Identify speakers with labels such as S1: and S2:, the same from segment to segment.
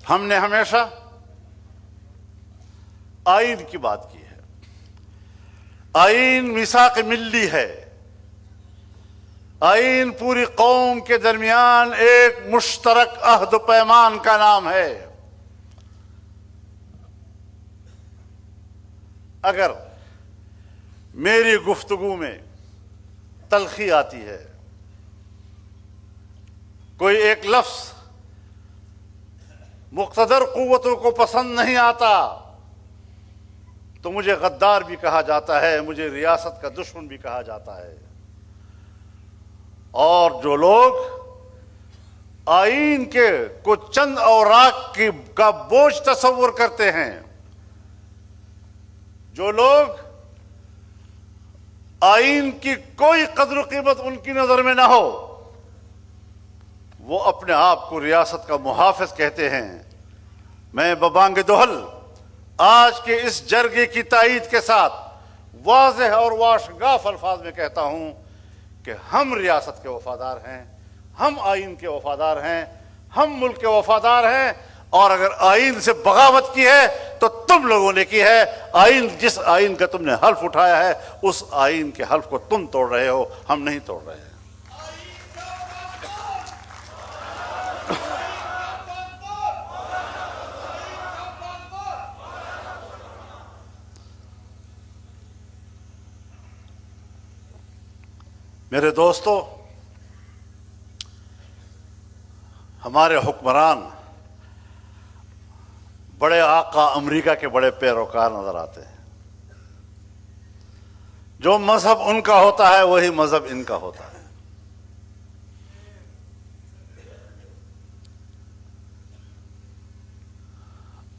S1: ہم نے ہمیشہ آئین کی بات کی ہے. آئین میثاق ملی ہے. آئین پوری قوم کے درمیان ایک مشترک عہد و پیمان کا نام ہے. اگر میری گفتگو میں تلخی آتی ہے، کوئی ایک لفظ مقتدر قوتوں کو پسند نہیں آتا، تو مجھے غدار بھی کہا جاتا ہے، مجھے ریاست کا دشمن بھی کہا جاتا ہے. اور جو لوگ آئین کے کو چند اوراق کا بوجھ تصور کرتے ہیں، جو لوگ آئین کی کوئی قدر و قیمت ان کی نظر میں نہ ہو، وہ اپنے آپ کو ریاست کا محافظ کہتے ہیں. میں ببانگ دہل آج کے اس جرگے کی تائید کے ساتھ واضح اور واشگاف الفاظ میں کہتا ہوں کہ ہم ریاست کے وفادار ہیں، ہم آئین کے وفادار ہیں، ہم ملک کے وفادار ہیں. اور اگر آئین سے بغاوت کی ہے تو تم لوگوں نے کی ہے. جس آئین کا تم نے حلف اٹھایا ہے، اس آئین کے حلف کو تم توڑ رہے ہو، ہم نہیں توڑ رہے ہیں. میرے دوستو، ہمارے حکمران بڑے آقا امریکہ کے بڑے پیروکار نظر آتے ہیں. جو مذہب ان کا ہوتا ہے وہی مذہب ان کا ہوتا ہے.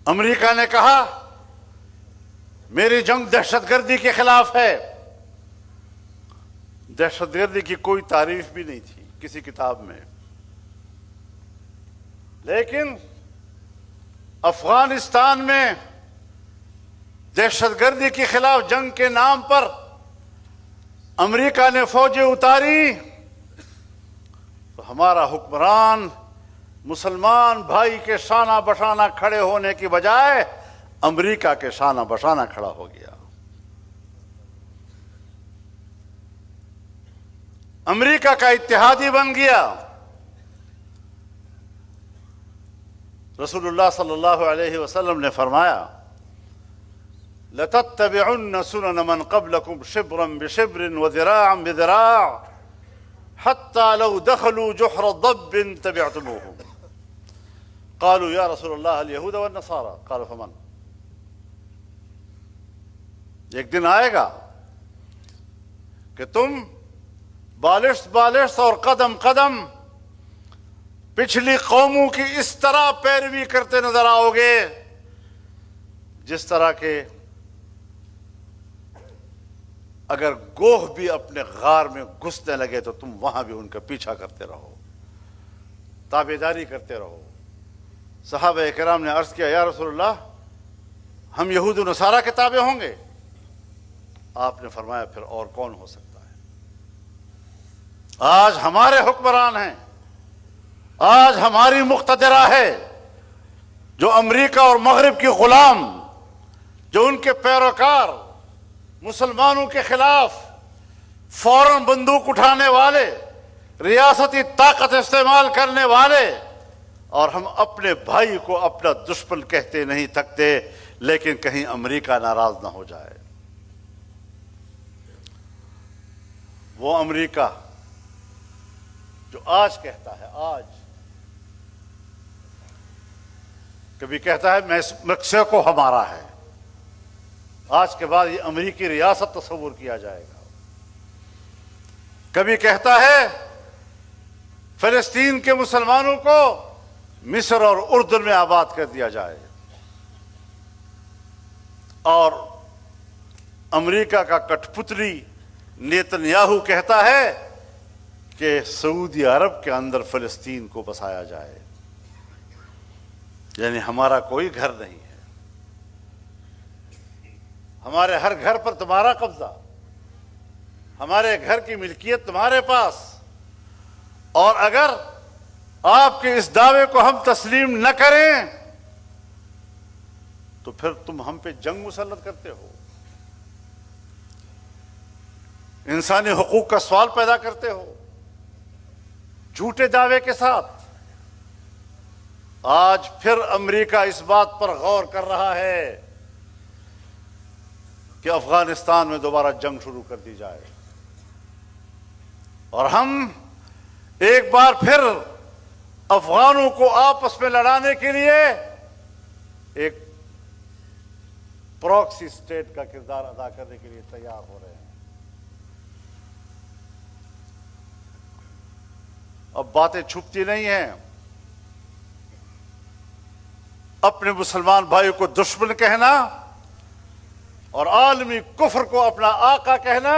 S1: امریکہ نے کہا میری جنگ دہشت گردی کے خلاف ہے. دہشت گردی کی کوئی تعریف بھی نہیں تھی کسی کتاب میں، لیکن افغانستان میں دہشت گردی کے خلاف جنگ کے نام پر امریکہ نے فوجیں اتاری، تو ہمارا حکمران مسلمان بھائی کے شانہ بشانہ کھڑے ہونے کی بجائے امریکہ کے شانہ بشانہ کھڑا ہو گیا. امریکہ کا اتحادی بن گیا. رسول اللہ صلی اللہ علیہ وسلم نے فرمایا لَتَتَّبِعُنَّ سُنَنَ مَنْ قَبْلَكُمْ شِبْرًا بِشِبْرٍ وَذِرَاعًا بِذِرَاعٍ حَتَّى لَوْ دَخَلُوا جُحْرَ ضَبٍّ تَبِعْتُمُوهُمْ. قالوا يا رسول الله اليهود والنصارى قال فمن. ایک دن آئے گا کہ تم بالشت بالشت اور قدم قدم پچھلی قوموں کی اس طرح پیروی کرتے نظر آؤ گے جس طرح کے اگر گوہ بھی اپنے غار میں گھسنے لگے تو تم وہاں بھی ان کا پیچھا کرتے رہو، تابعداری کرتے رہو. صحابہ کرام نے عرض کیا یا رسول اللہ ہم یہود و نصارہ کے تابع ہوں گے؟ آپ نے فرمایا پھر اور کون ہو سکتا ہے. آج ہمارے حکمران ہیں، آج ہماری مقتدرہ ہے جو امریکہ اور مغرب کی غلام، جو ان کے پیروکار مسلمانوں کے خلاف فوراً بندوق اٹھانے والے، ریاستی طاقت استعمال کرنے والے، اور ہم اپنے بھائی کو اپنا دشمن کہتے نہیں تھکتے لیکن کہیں امریکہ ناراض نہ ہو جائے. وہ امریکہ جو آج کہتا ہے، آج کبھی کہتا ہے میکسیکو ہمارا ہے، آج کے بعد یہ امریکی ریاست تصور کیا جائے گا. کبھی کہتا ہے فلسطین کے مسلمانوں کو مصر اور اردن میں آباد کر دیا جائے، اور امریکہ کا کٹھ پتلی نیتنیاہو کہتا ہے کہ سعودی عرب کے اندر فلسطین کو بسایا جائے. یعنی ہمارا کوئی گھر نہیں ہے، ہمارے ہر گھر پر تمہارا قبضہ، ہمارے گھر کی ملکیت تمہارے پاس. اور اگر آپ کے اس دعوے کو ہم تسلیم نہ کریں تو پھر تم ہم پہ جنگ مسلط کرتے ہو، انسانی حقوق کا سوال پیدا کرتے ہو جھوٹے دعوے کے ساتھ۔ آج پھر امریکہ اس بات پر غور کر رہا ہے کہ افغانستان میں دوبارہ جنگ شروع کر دی جائے، اور ہم ایک بار پھر افغانوں کو آپس میں لڑانے کے لیے ایک پراکسی اسٹیٹ کا کردار ادا کرنے کے لیے تیار ہو رہے ہیں۔ اب باتیں چھپتی نہیں ہیں، اپنے مسلمان بھائیوں کو دشمن کہنا اور عالمی کفر کو اپنا آقا کہنا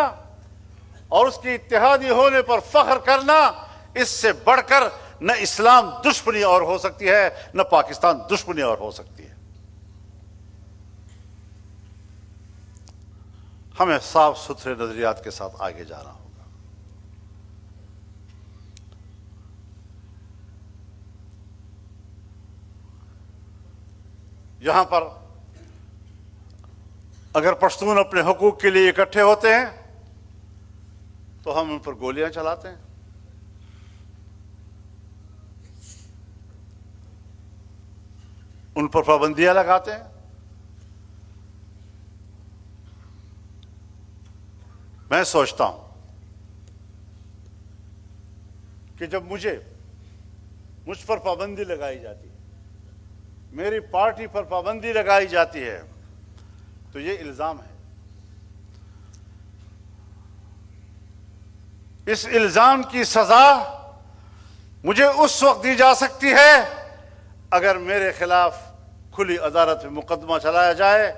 S1: اور اس کی اتحادی ہونے پر فخر کرنا، اس سے بڑھ کر نہ اسلام دشمنی اور ہو سکتی ہے، نہ پاکستان دشمنی اور ہو سکتی ہے۔ ہمیں صاف ستھرے نظریات کے ساتھ آگے جانا ہوگا۔ یہاں پر اگر پشتون اپنے حقوق کے لیے اکٹھے ہوتے ہیں تو ہم ان پر گولیاں چلاتے ہیں، ان پر پابندیاں لگاتے ہیں۔ میں سوچتا ہوں کہ جب مجھ پر پابندی لگائی جاتی ہے، میری پارٹی پر پابندی لگائی جاتی ہے، تو یہ الزام ہے۔ اس الزام کی سزا مجھے اس وقت دی جا سکتی ہے اگر میرے خلاف کھلی عدالت میں مقدمہ چلایا جائے،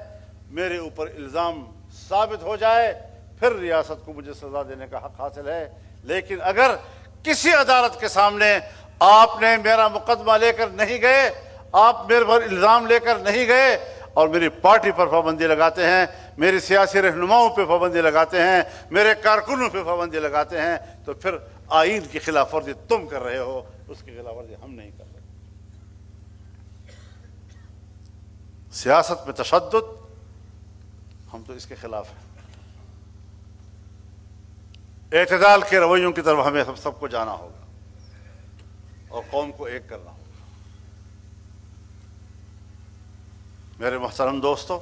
S1: میرے اوپر الزام ثابت ہو جائے، پھر ریاست کو مجھے سزا دینے کا حق حاصل ہے۔ لیکن اگر کسی عدالت کے سامنے آپ نے میرا مقدمہ لے کر نہیں گئے، آپ میرے پر الزام لے کر نہیں گئے اور میری پارٹی پر پابندی لگاتے ہیں، میری سیاسی رہنماؤں پہ پابندی لگاتے ہیں، میرے کارکنوں پہ پابندی لگاتے ہیں، تو پھر آئین کی خلاف ورزی تم کر رہے ہو، اس کی خلاف ورزی ہم نہیں کر رہے۔ سیاست میں تشدد، ہم تو اس کے خلاف ہیں۔ اعتدال کے رویوں کی طرف ہمیں سب کو جانا ہوگا اور قوم کو ایک کرنا ہوگا۔ میرے محترم دوستو،